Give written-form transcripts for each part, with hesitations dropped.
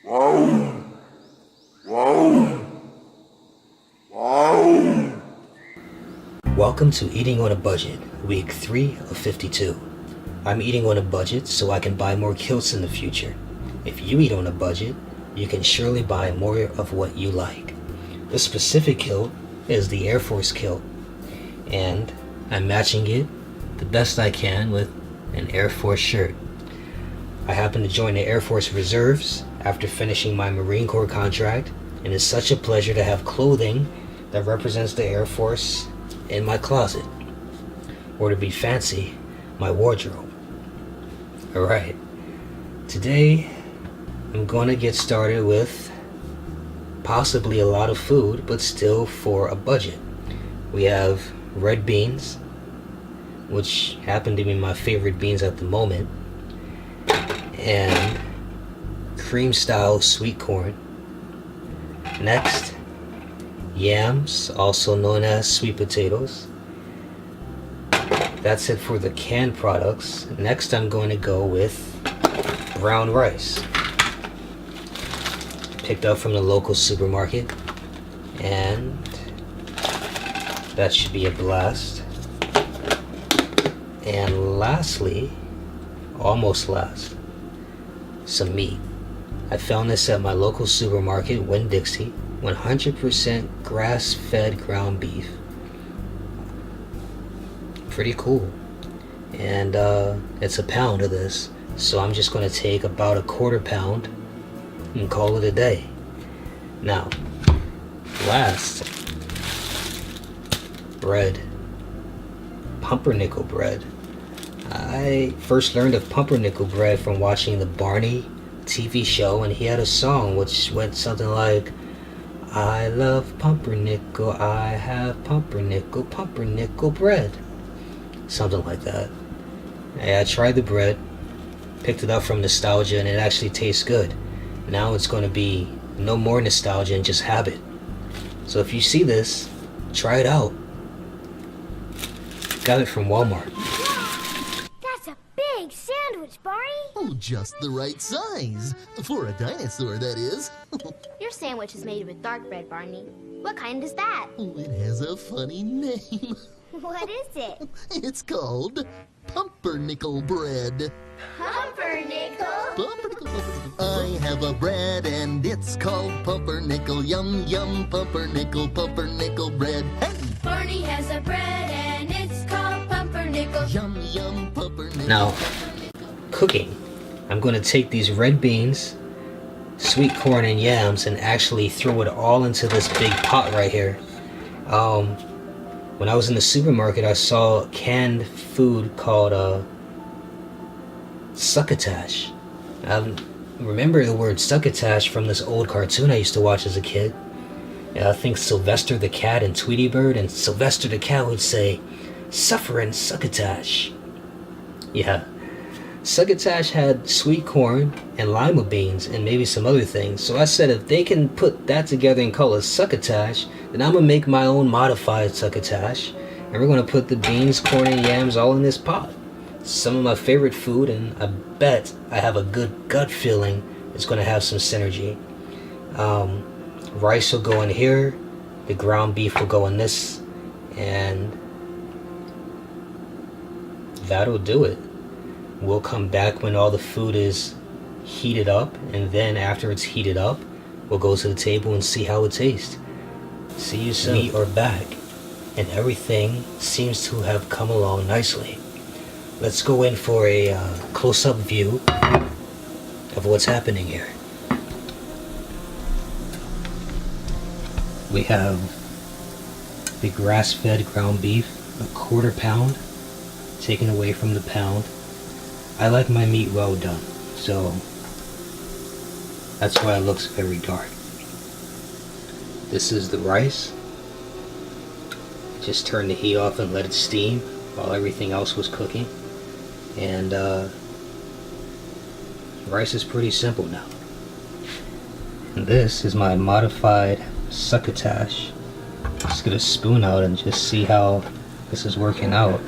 Welcome to Eating on a Budget, week 3 of 52. I'm eating on a budget so I can buy more kilts in the future. If you eat on a budget, you can surely buy more of what you like. This specific kilt is the Air Force kilt, and I'm matching it the best I can with an Air Force shirt. I happen to join the Air Force Reserves after finishing my Marine Corps contract, and it's such a pleasure to have clothing that represents the Air Force in my closet, or to be fancy, my wardrobe. Alright, today I'm gonna get started with possibly a lot of food, but still for a budget. We have red beans, which happen to be my favorite beans at the moment, and cream style sweet corn. Next, yams, also known as sweet potatoes. That's it for the canned products. Next, I'm going to go with brown rice, picked up from the local supermarket, and that should be a blast. And lastly, almost last, some meat. I found this at my local supermarket, Winn-Dixie. 100% grass-fed ground beef. Pretty cool. And it's a pound of this, so I'm just going to take about a quarter pound and call it a day. Now, last, bread. Pumpernickel bread. I first learned of pumpernickel bread from watching the Barney TV show, and he had a song which went something like, I love pumpernickel, I have pumpernickel, pumpernickel bread. Something like that. And I tried the bread, picked it up from nostalgia, and it actually tastes good. Now it's going to be no more nostalgia and just habit. So if you see this, try it out. Got it from Walmart. That's a big sandwich, Barney. Oh, just the right size. For a dinosaur, that is. Your sandwich is made with dark bread, Barney. What kind is that? Oh, it has a funny name. What is it? It's called Pumpernickel bread. Pumpernickel? Pumpernickel. I have a bread and it's called Pumpernickel. Yum, yum, Pumpernickel, Pumpernickel bread. Hey! Barney has a bread and it's called Pumpernickel. Yum, yum, Pumpernickel. Now, cooking. I'm going to take these red beans, sweet corn, and yams and actually throw it all into this big pot right here. When I was in the supermarket, I saw canned food called succotash. I remember the word succotash from this old cartoon I used to watch as a kid. I think Sylvester the Cat and Tweety Bird, and Sylvester the Cat would say, "Sufferin' succotash." Yeah. Succotash had sweet corn and lima beans and maybe some other things. So I said if they can put that together and call it succotash, then I'm going to make my own modified succotash. And we're going to put the beans, corn, and yams all in this pot. It's some of my favorite food, and I bet I have a good gut feeling it's going to have some synergy. Rice will go in here. The ground beef will go in this. And that'll do it. We'll come back when all the food is heated up, and then after it's heated up, we'll go to the table and see how it tastes. See you soon. We are back, and everything seems to have come along nicely. Let's go in for a close-up view of what's happening here. We have the grass-fed ground beef, a quarter pound, taken away from the pound. I like my meat well done, so that's why it looks very dark. This is the rice. Just turn the heat off and let it steam while everything else was cooking. And rice is pretty simple now. And this is my modified succotash. Just get a spoon out and just see how this is working out.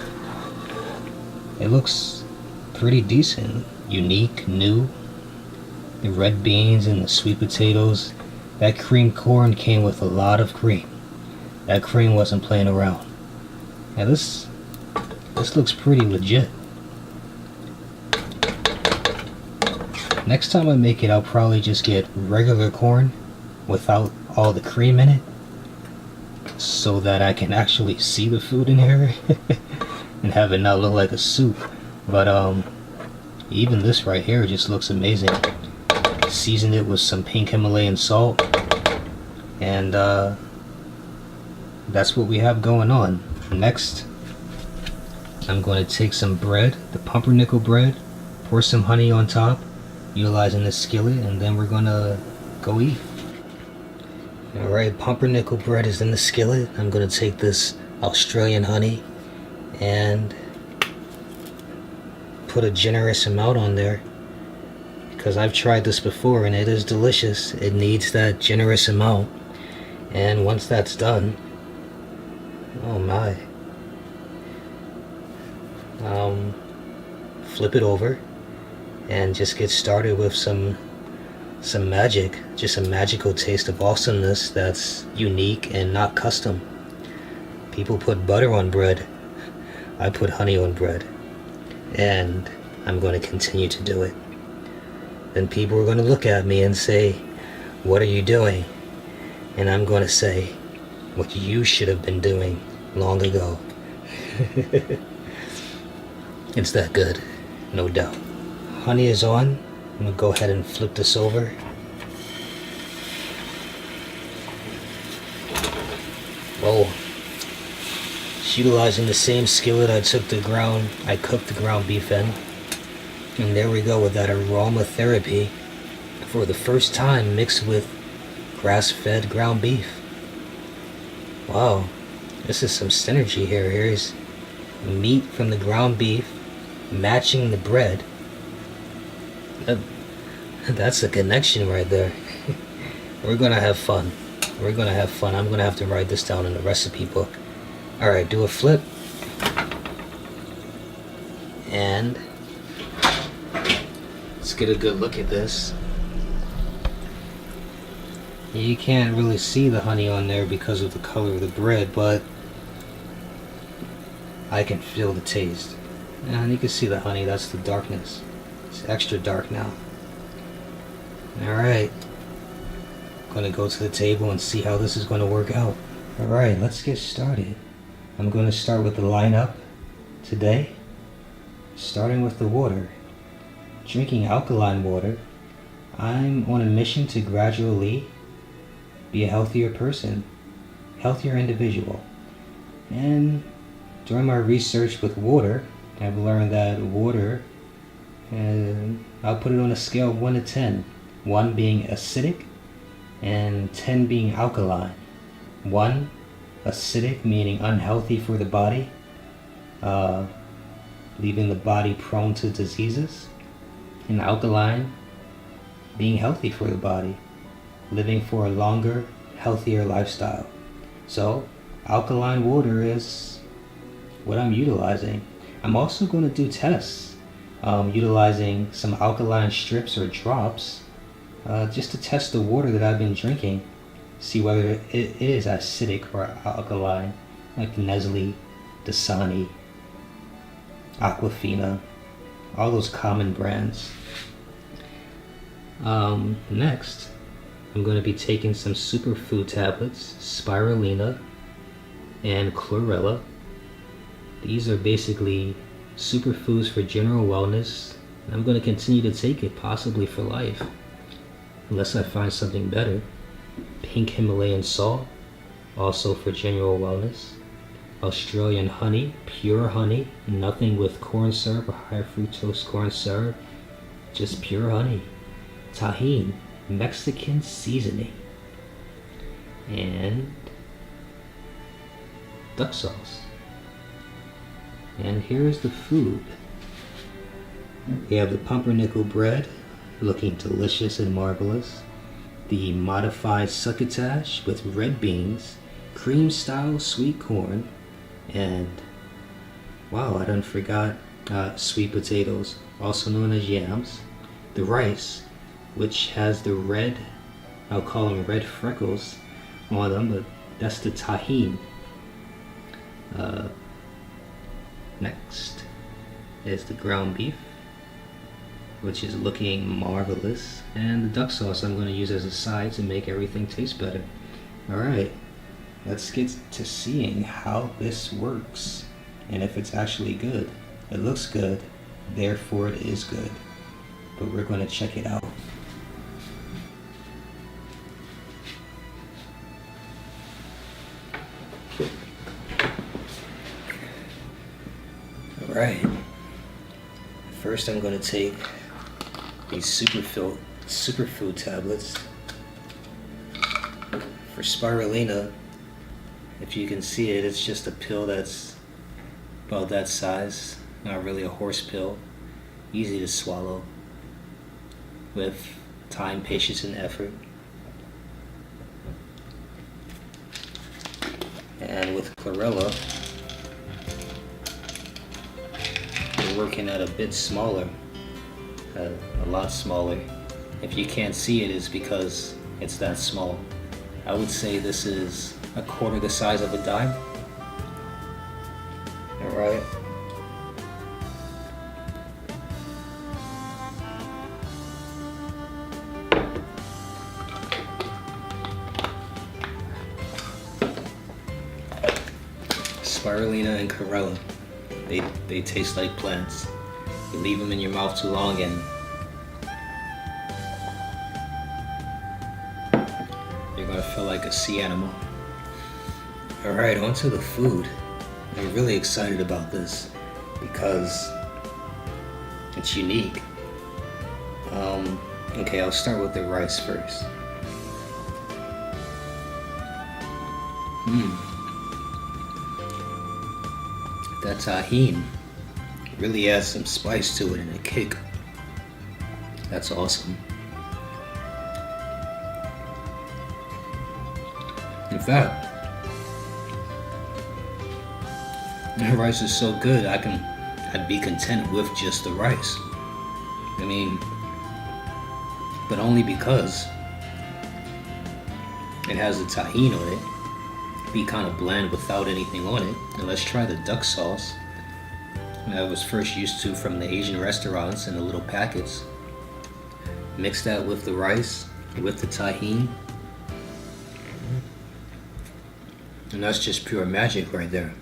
It looks pretty decent, unique, new. the red beans and the sweet potatoes. That cream corn came with a lot of cream. That cream wasn't playing around. Now this looks pretty legit. Next time I make it, I'll probably just get regular corn without all the cream in it, so that I can actually see the food in here and have it not look like a soup. But even this right here just looks amazing. Seasoned it with some pink Himalayan salt, and that's what we have going on. Next, I'm going to take some bread, the pumpernickel bread, pour some honey on top, utilizing this skillet, and then we're gonna go eat. Alright, pumpernickel bread is in the skillet. I'm gonna take this Australian honey and put a generous amount on there, because I've tried this before and it is delicious. It needs that generous amount, and once that's done, oh my, flip it over and just get started with some magic, just a magical taste of awesomeness that's unique and not custom. People put butter on bread. I put honey on bread, and I'm going to continue to do it. Then people are going to look at me and say, "What are you doing?" And I'm going to say, "What you should have been doing long ago." It's that good, no doubt. Honey is on. I'm going to go ahead and flip this over. Whoa. Just utilizing the same skillet I cooked the ground beef in. And there we go with that aromatherapy for the first time, mixed with grass-fed ground beef. Wow, this is some synergy here. Here's meat from the ground beef matching the bread. That's a connection right there. We're gonna have fun. We're gonna have fun. I'm gonna have to write this down in the recipe book. Alright, do a flip. And let's get a good look at this. You can't really see the honey on there because of the color of the bread, but I can feel the taste. And you can see the honey, that's the darkness. It's extra dark now. Alright. Gonna go to the table and see how this is gonna work out. Alright, let's get started. I'm gonna start with the lineup today. Starting with the water. Drinking alkaline water. I'm on a mission to gradually be a healthier person, healthier individual. And during my research with water, I've learned that water, I'll put it on a scale of 1 to 10. 1 being acidic and 10 being alkaline. 1, acidic, meaning unhealthy for the body, leaving the body prone to diseases. And alkaline, being healthy for the body, living for a longer, healthier lifestyle. So, alkaline water is what I'm utilizing. I'm also going to do tests, utilizing some alkaline strips or drops, just to test the water that I've been drinking, see whether it is acidic or alkaline, like Nestle, Dasani, Aquafina, all those common brands. Next, I'm going to be taking some superfood tablets, spirulina and chlorella. These are basically superfoods for general wellness. I'm going to continue to take it, possibly for life, unless I find something better. Pink Himalayan salt, also for general wellness. Australian honey, pure honey, nothing with corn syrup or high fructose corn syrup, just pure honey. Tahine, Mexican seasoning. And duck sauce. And here's the food. We have the pumpernickel bread, looking delicious and marvelous. The modified succotash with red beans, cream style sweet corn, and wow, I done forgot sweet potatoes, also known as yams. The rice, which has the red, I'll call them red freckles on them, but that's the tahine. Next is the ground beef, which is looking marvelous, and the duck sauce I'm going to use as a side to make everything taste better. Alright, let's get to seeing how this works and if it's actually good. It looks good, therefore it is good, but we're going to check it out. Alright, first I'm going to take these superfood tablets. For spirulina, if you can see it, it's just a pill that's about that size, not really a horse pill, easy to swallow with time, patience, and effort. And with chlorella, we're working at a bit smaller, a lot smaller. If you can't see it, it's because it's that small. I would say this is a quarter the size of a dime. Alright. Spirulina and chlorella, they taste like plants. You leave them in your mouth too long and you're gonna feel like a sea animal. Alright, on to the food. I'm really excited about this because it's unique. Okay, I'll start with the rice first. That tahine really adds some spice to it and a kick. That's awesome. In fact, the rice is so good I'd be content with just the rice. I mean, but only because it has the tahine on it. Be kind of bland without anything on it. And let's try the duck sauce that I was first used to from the Asian restaurants in the little packets. Mix that with the rice, with the tahine, and that's just pure magic right there.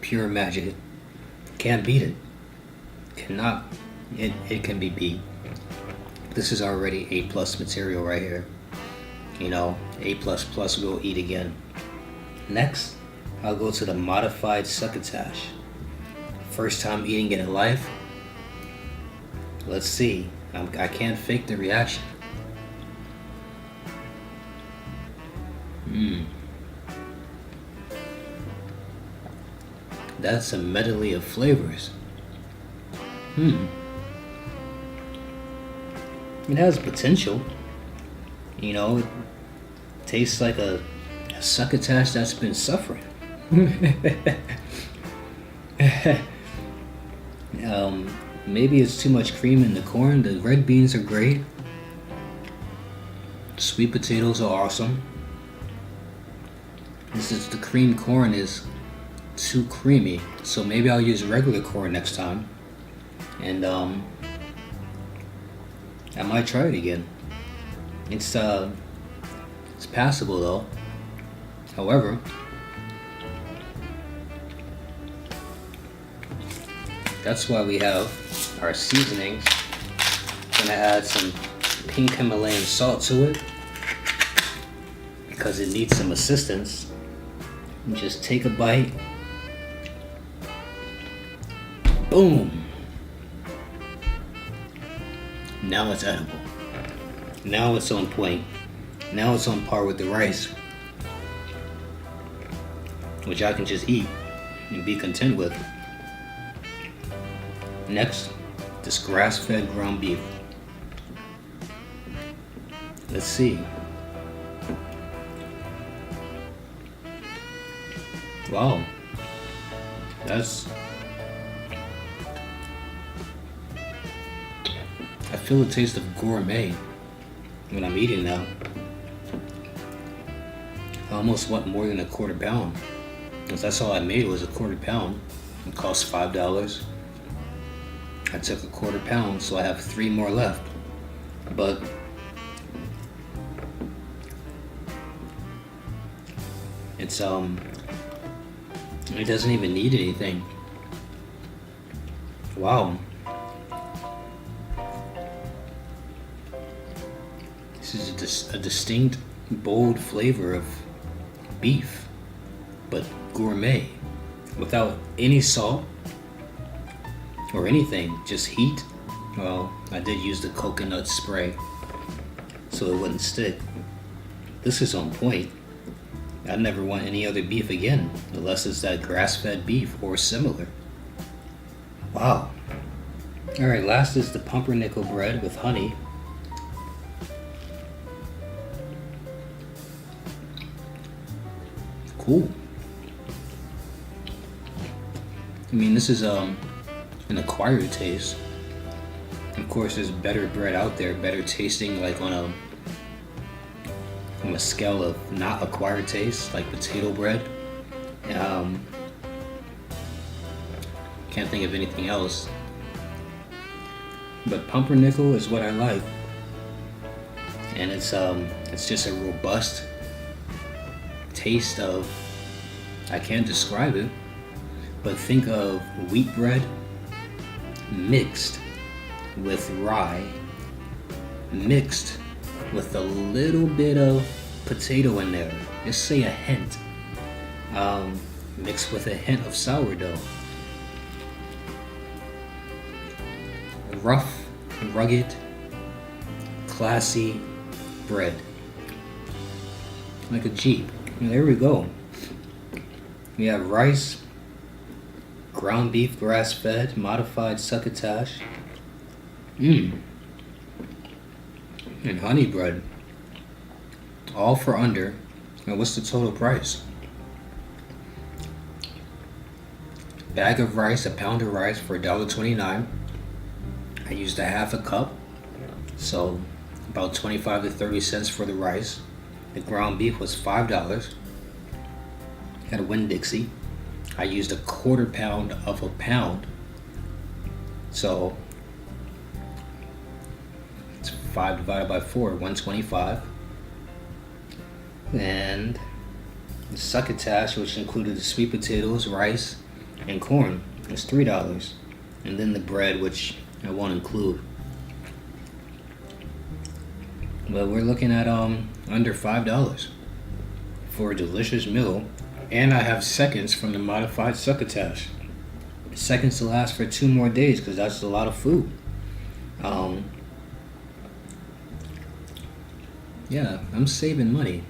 Pure magic. Can't beat it. Cannot. It can be beat. This is already A+ material right here. You know, A++ we'll eat again. Next, I'll go to the modified succotash. First time eating it in life. Let's see. I can't fake the reaction. That's a medley of flavors. It has potential. You know, it tastes like a succotash that's been suffering. Maybe it's too much cream in the corn. The red beans are great. Sweet potatoes are awesome. The cream corn is too creamy, so maybe I'll use regular corn next time. And I might try it again. It's passable though. However, that's why we have our seasonings. Gonna add some pink Himalayan salt to it because it needs some assistance. And just take a bite. Boom! Now it's edible. Now it's on point. Now it's on par with the rice, which I can just eat and be content with. Next, this grass-fed ground beef. Let's see. Wow. I feel the taste of gourmet when I'm eating now. I almost want more than a quarter pound, because that's all I made was a quarter pound. It cost $5. I took a quarter pound, so I have 3 more left. But it's it doesn't even need anything. Wow. This is a distinct, bold flavor of beef, but gourmet, without any salt or anything, just heat. Well, I did use the coconut spray so it wouldn't stick. This is on point. I'd never want any other beef again, unless it's that grass-fed beef or similar. Wow. Alright, last is the pumpernickel bread with honey. Cool. I mean, this is an acquired taste. Of course, there's better bread out there, better tasting, like on a scale of not acquired taste, like potato bread. Can't think of anything else. But pumpernickel is what I like, and it's just a robust taste of, I can't describe it, but think of wheat bread mixed with rye, mixed with a little bit of potato in there, just say a hint, mixed with a hint of sourdough. Rough, rugged, classy bread, like a Jeep. And there we go. We have rice, ground beef, grass-fed, modified succotash, and honey bread, all for under. And what's the total price? Bag of rice, a pound of rice for $1.29. I used a half a cup, so about 25 to 30 cents for the rice. The ground beef was $5. Had a Winn-Dixie. I used a quarter pound of a pound, so it's 5 divided by 4, 125. And the succotash, which included the sweet potatoes, rice, and corn, was $3. And then the bread, which I won't include. But we're looking at under $5 for a delicious meal. And I have seconds from the modified succotash. Seconds to last for 2 more days, because that's a lot of food. Yeah, I'm saving money.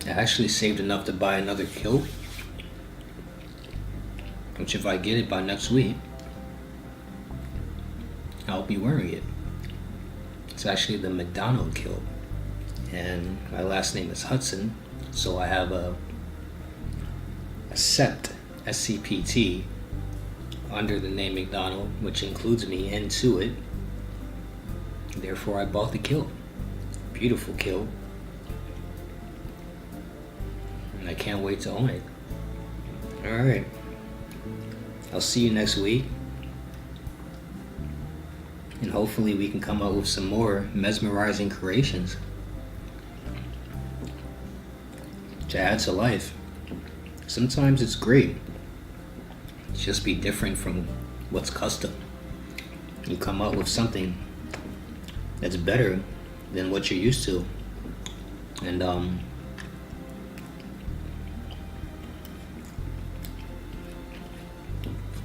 I actually saved enough to buy another kilt, which if I get it by next week, I'll be wearing it. It's actually the McDonald kilt, and my last name is Hudson, so I have a SCPT, SCPT, under the name McDonald, which includes me into it. Therefore, I bought the kilt. Beautiful kilt, and I can't wait to own it. Alright, I'll see you next week, and hopefully we can come up with some more mesmerizing creations to add to life. Sometimes it's great to just be different from what's custom. You come up with something that's better than what you're used to, and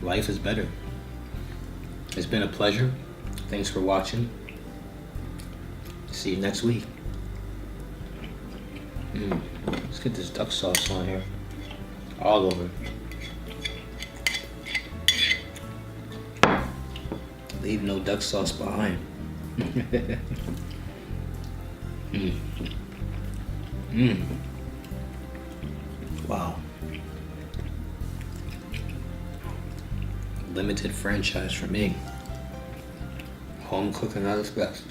life is better. It's been a pleasure. Thanks for watching. See you next week. Let's get this duck sauce on here. All over. Leave no duck sauce behind. Wow. limited franchise for me. Home cooking at its best.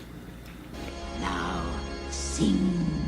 Now sing